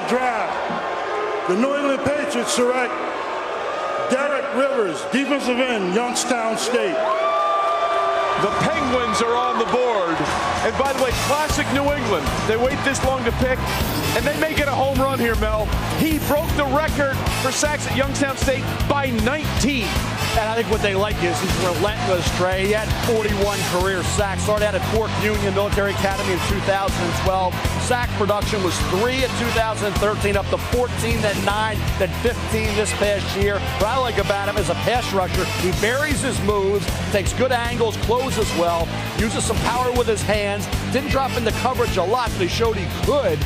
NFL Draft, the New England Patriots select Derek Rivers, defensive end, Youngstown State. The Penguins are on the board. And by the way, classic New England. They wait this long to pick, and they make it a home run here, Mel. He broke the record for sacks at Youngstown State by 19. And I think what they like is he's relentless, Trey. He had 41 career sacks. Started out at Fort Union Military Academy in 2012. Sack production was 3 in 2013, up to 14, then 9, then 15 this past year. What I like about him as a pass rusher, he varies his moves, takes good angles, closes well, uses some power with his hands. Didn't drop into coverage a lot, but he showed he could.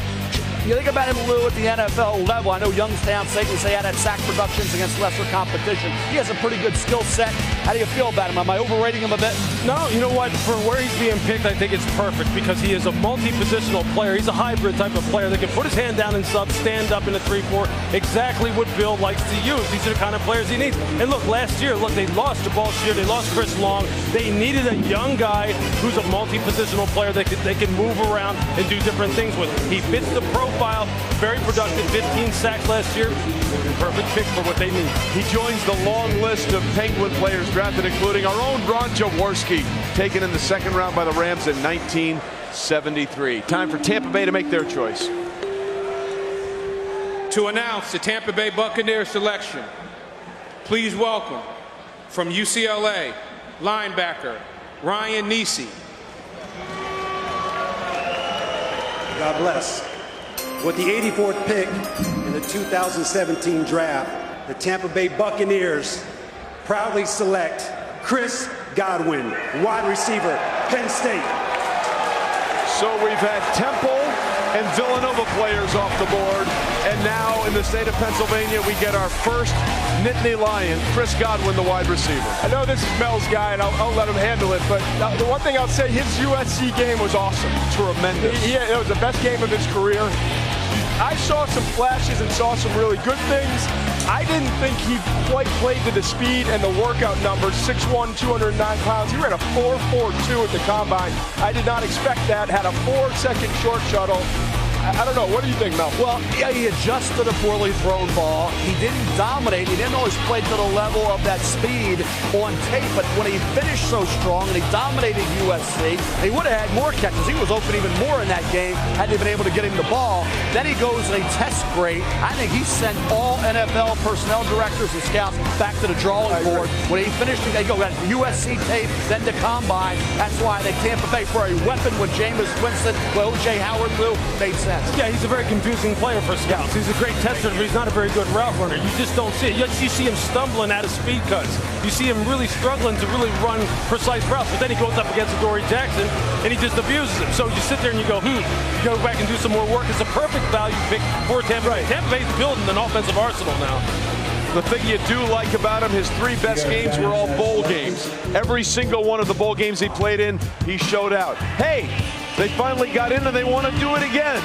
You think about him a little at the NFL level. I know Youngstown State, you say, had sack productions against lesser competition. He has a pretty good skill set. How do you feel about him? Am I overrating him a bit? No, you know what? For where he's being picked, I think it's perfect because he is a multi-positional player. He's a hybrid type of player that can put his hand down in sub, stand up in a 3-4, exactly what Bill likes to use. These are the kind of players he needs. And look, last year, they lost the ball year. They lost Chris Long. They needed a young guy who's a multi-positional player that they can move around and do different things with. He fits the profile, very productive, 15 sacks last year. Perfect pick for what they need. He joins the long list of Penguin players drafted, including our own Ron Jaworski, taken in the second round by the Rams in 1973. Time for Tampa Bay to make their choice. To announce the Tampa Bay Buccaneers selection, please welcome from UCLA, linebacker Ryan Nisi. God bless. With the 84th pick in the 2017 draft, the Tampa Bay Buccaneers proudly select Chris Godwin, wide receiver, Penn State. So we've had Temple and Villanova players off the board, and now in the state of Pennsylvania, we get our first Nittany Lion, Chris Godwin, the wide receiver. I know this is Mel's guy, and I'll let him handle it, but the one thing I'll say, his USC game was awesome. Tremendous. It was the best game of his career. I saw some flashes and saw some really good things. I didn't think he quite played to the speed and the workout numbers. 6'1", 209 pounds. He ran a 4.42 at the combine. I did not expect that. Had a 4-second short shuttle. I don't know. What do you think, Mel? Well, yeah, he adjusted a poorly thrown ball. He didn't dominate. He didn't always play to the level of that speed on tape. But when he finished so strong and he dominated USC, he would have had more catches. He was open even more in that game had they been able to get him the ball. Then he goes and he tests great. I think he sent all NFL personnel directors and scouts back to the drawing board. When he finished, they go at USC tape, then the combine. That's why they Tampa Bay for a weapon with Jameis Winston, what O.J. Howard do, made sense. Yeah, he's a very confusing player for scouts. He's a great tester, but he's not a very good route runner. You just don't see it. You see him stumbling out of speed cuts. You see him really struggling to really run precise routes, but then he goes up against Dory Jackson, and he just abuses him. So you sit there and you go, go back and do some more work. It's a perfect value pick for Tampa Bay. Tampa Bay's building an offensive arsenal now. The thing you do like about him, his 3 best games were all bowl games. Every single one of the bowl games he played in, he showed out. Hey, they finally got in and they want to do it again.